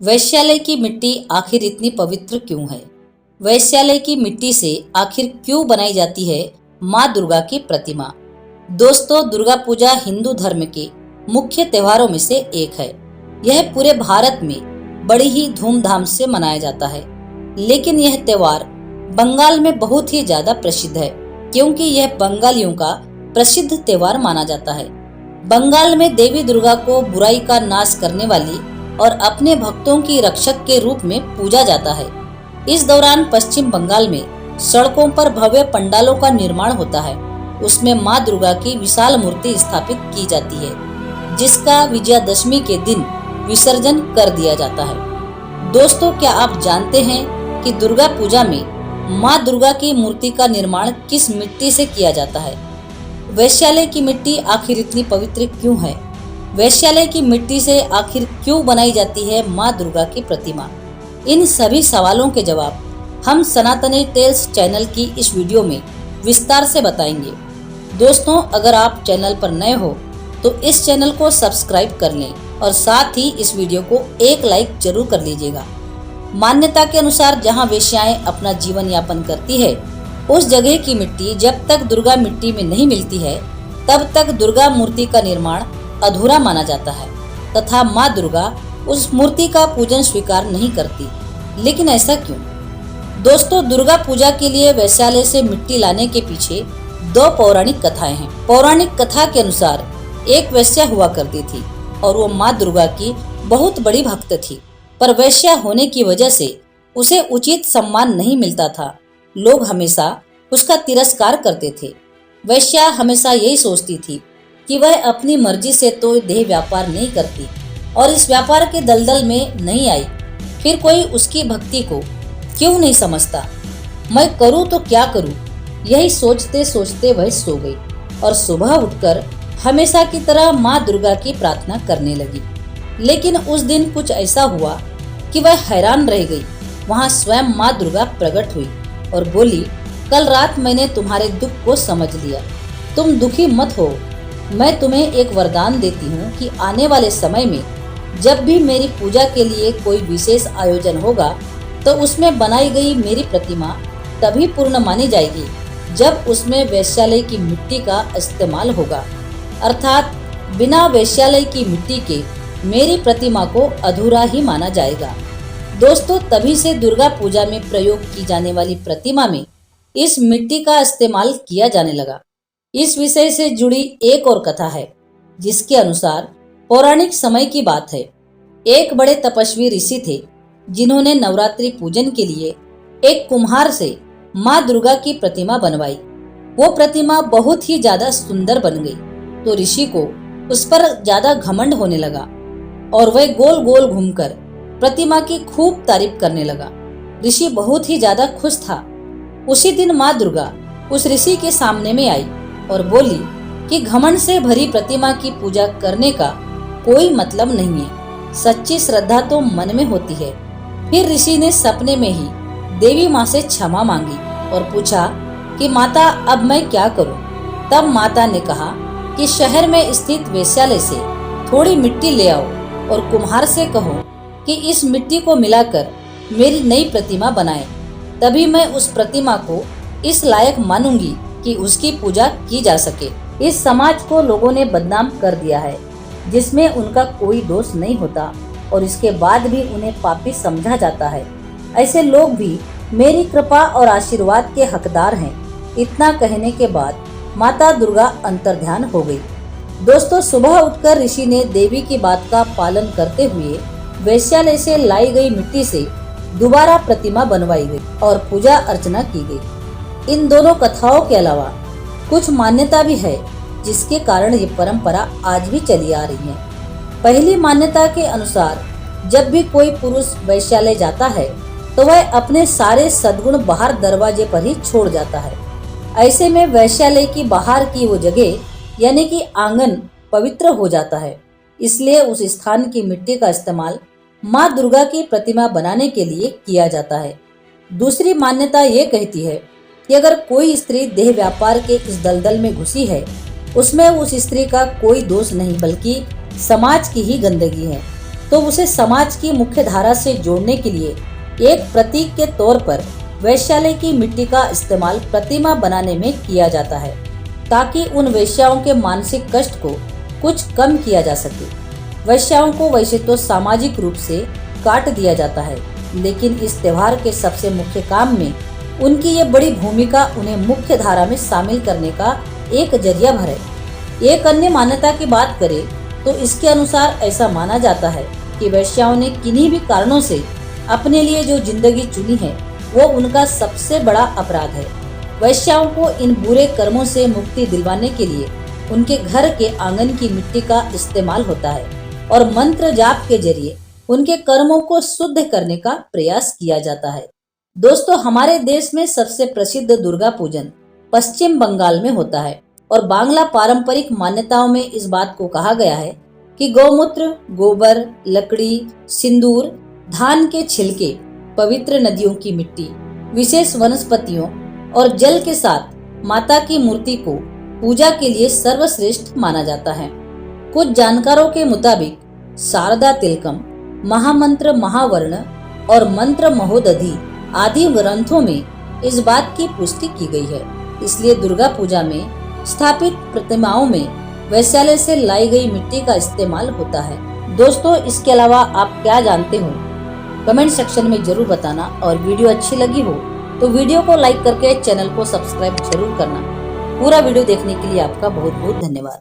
वैश्यालय की मिट्टी आखिर इतनी पवित्र क्यों है? वैश्यालय की मिट्टी से आखिर क्यों बनाई जाती है माँ दुर्गा की प्रतिमा? दोस्तों, दुर्गा पूजा हिंदू धर्म के मुख्य त्योहारों में से एक है। यह पूरे भारत में बड़ी ही धूमधाम से मनाया जाता है, लेकिन यह त्योहार बंगाल में बहुत ही ज्यादा प्रसिद्ध है, क्योंकि यह बंगालियों का प्रसिद्ध त्योहार माना जाता है। बंगाल में देवी दुर्गा को बुराई का नाश करने वाली और अपने भक्तों की रक्षक के रूप में पूजा जाता है। इस दौरान पश्चिम बंगाल में सड़कों पर भव्य पंडालों का निर्माण होता है। उसमें माँ दुर्गा की विशाल मूर्ति स्थापित की जाती है, जिसका विजयादशमी के दिन विसर्जन कर दिया जाता है। दोस्तों, क्या आप जानते हैं कि दुर्गा पूजा में माँ दुर्गा की मूर्ति का निर्माण किस मिट्टी से किया जाता है? वैश्यालय की मिट्टी आखिर इतनी पवित्र क्यों है? वैश्यालय की मिट्टी से आखिर क्यों बनाई जाती है माँ दुर्गा की प्रतिमा? इन सभी सवालों के जवाब हम सनातनी टेल्स चैनल की इस वीडियो में विस्तार से बताएंगे। दोस्तों, अगर आप चैनल पर नए हो तो इस चैनल को सब्सक्राइब कर लें और साथ ही इस वीडियो को एक लाइक जरूर कर लीजिएगा। मान्यता के अनुसार जहाँ वेश्याएं अपना जीवन यापन करती है, उस जगह की मिट्टी जब तक दुर्गा मिट्टी में नहीं मिलती है, तब तक दुर्गा मूर्ति का निर्माण अधूरा माना जाता है तथा माँ दुर्गा उस मूर्ति का पूजन स्वीकार नहीं करती। लेकिन ऐसा क्यों? दोस्तों, दुर्गा पूजा के लिए वैश्यालय से मिट्टी लाने के पीछे दो पौराणिक कथाएं हैं। पौराणिक कथा के अनुसार एक वैश्या हुआ करती थी और वो माँ दुर्गा की बहुत बड़ी भक्त थी, पर वैश्या होने की वजह से उसे उचित सम्मान नहीं मिलता था। लोग हमेशा उसका तिरस्कार करते थे। वैश्या हमेशा यही सोचती थी कि वह अपनी मर्जी से तो देह व्यापार नहीं करती और इस व्यापार के दलदल में नहीं आई, फिर कोई उसकी भक्ति को क्यों नहीं समझता? मैं करूँ तो क्या करूँ? यही सोचते सोचते वह सो गई और सुबह उठकर हमेशा की तरह माँ दुर्गा की प्रार्थना करने लगी। लेकिन उस दिन कुछ ऐसा हुआ कि वह हैरान रह गई। वहाँ स्वयं माँ दुर्गा प्रकट हुई और बोली, कल रात मैंने तुम्हारे दुख को समझ लिया, तुम दुखी मत हो। मैं तुम्हें एक वरदान देती हूँ कि आने वाले समय में जब भी मेरी पूजा के लिए कोई विशेष आयोजन होगा तो उसमें बनाई गई मेरी प्रतिमा तभी पूर्ण मानी जाएगी जब उसमें वैश्यालय की मिट्टी का इस्तेमाल होगा, अर्थात बिना वैश्यालय की मिट्टी के मेरी प्रतिमा को अधूरा ही माना जाएगा। दोस्तों, तभी से दुर्गा पूजा में प्रयोग की जाने वाली प्रतिमा में इस मिट्टी का इस्तेमाल किया जाने लगा। इस विषय से जुड़ी एक और कथा है, जिसके अनुसार पौराणिक समय की बात है। एक बड़े तपस्वी ऋषि थे, जिन्होंने नवरात्रि पूजन के लिए एक कुम्हार से माँ दुर्गा की प्रतिमा बनवाई। वो प्रतिमा बहुत ही ज्यादा सुंदर बन गई, तो ऋषि को उस पर ज्यादा घमंड होने लगा और वह गोल गोल घूमकर प्रतिमा की खूब तारीफ करने लगा। ऋषि बहुत ही ज्यादा खुश था। उसी दिन माँ दुर्गा उस ऋषि के सामने में आई और बोली कि घमंड से भरी प्रतिमा की पूजा करने का कोई मतलब नहीं है, सच्ची श्रद्धा तो मन में होती है। फिर ऋषि ने सपने में ही देवी माँ से क्षमा मांगी और पूछा कि माता, अब मैं क्या करूं? तब माता ने कहा कि शहर में स्थित वेश्यालय से थोड़ी मिट्टी ले आओ और कुम्हार से कहो कि इस मिट्टी को मिलाकर मेरी नई प्रतिमा बनाए, तभी मैं उस प्रतिमा को इस लायक मानूंगी कि उसकी पूजा की जा सके। इस समाज को लोगों ने बदनाम कर दिया है, जिसमें उनका कोई दोष नहीं होता और इसके बाद भी उन्हें पापी समझा जाता है। ऐसे लोग भी मेरी कृपा और आशीर्वाद के हकदार हैं। इतना कहने के बाद माता दुर्गा अंतर्ध्यान हो गई। दोस्तों, सुबह उठकर ऋषि ने देवी की बात का पालन करते हुए वैश्यालय से लाई गई मिट्टी से दोबारा प्रतिमा बनवाई गई और पूजा अर्चना की गई। इन दोनों कथाओं के अलावा कुछ मान्यता भी है, जिसके कारण ये परंपरा आज भी चली आ रही है। पहली मान्यता के अनुसार जब भी कोई पुरुष वैश्यालय जाता है तो वह अपने सारे सद्गुण बाहर दरवाजे पर ही छोड़ जाता है। ऐसे में वैश्यालय की बाहर की वो जगह यानी कि आंगन पवित्र हो जाता है। इसलिए उस स्थान की मिट्टी का इस्तेमाल माँ दुर्गा की प्रतिमा बनाने के लिए किया जाता है। दूसरी मान्यता ये कहती है कि अगर कोई स्त्री देह व्यापार के इस दलदल में घुसी है, उसमें उस स्त्री का कोई दोष नहीं बल्कि समाज की ही गंदगी है। तो उसे समाज की मुख्य धारा से जोड़ने के लिए एक प्रतीक के तौर पर वैश्यालय की मिट्टी का इस्तेमाल प्रतिमा बनाने में किया जाता है, ताकि उन वैश्याओं के मानसिक कष्ट को कुछ कम किया जा सके। वैश्याओं को वैसे तो सामाजिक रूप से काट दिया जाता है, लेकिन इस त्योहार के सबसे मुख्य काम में उनकी ये बड़ी भूमिका उन्हें मुख्य धारा में शामिल करने का एक जरिया भर है। एक अन्य मान्यता की बात करें तो इसके अनुसार ऐसा माना जाता है कि वैश्याओं ने किन्हीं भी कारणों से अपने लिए जो जिंदगी चुनी है वो उनका सबसे बड़ा अपराध है। वैश्याओं को इन बुरे कर्मों से मुक्ति दिलवाने के लिए उनके घर के आंगन की मिट्टी का इस्तेमाल होता है और मंत्र जाप के जरिए उनके कर्मों को शुद्ध करने का प्रयास किया जाता है। दोस्तों, हमारे देश में सबसे प्रसिद्ध दुर्गा पूजन पश्चिम बंगाल में होता है और बांग्ला पारंपरिक मान्यताओं में इस बात को कहा गया है कि गौमूत्र, गोबर, लकड़ी, सिंदूर, धान के छिलके, पवित्र नदियों की मिट्टी, विशेष वनस्पतियों और जल के साथ माता की मूर्ति को पूजा के लिए सर्वश्रेष्ठ माना जाता है। कुछ जानकारों के मुताबिक शारदा तिलकम, महामंत्र महावर्ण और मंत्र महोदधि आदि ग्रंथों में इस बात की पुष्टि की गई है। इसलिए दुर्गा पूजा में स्थापित प्रतिमाओं में वैश्यालय से लाई गई मिट्टी का इस्तेमाल होता है। दोस्तों, इसके अलावा आप क्या जानते हो कमेंट सेक्शन में जरूर बताना, और वीडियो अच्छी लगी हो तो वीडियो को लाइक करके चैनल को सब्सक्राइब जरूर करना। पूरा वीडियो देखने के लिए आपका बहुत बहुत धन्यवाद।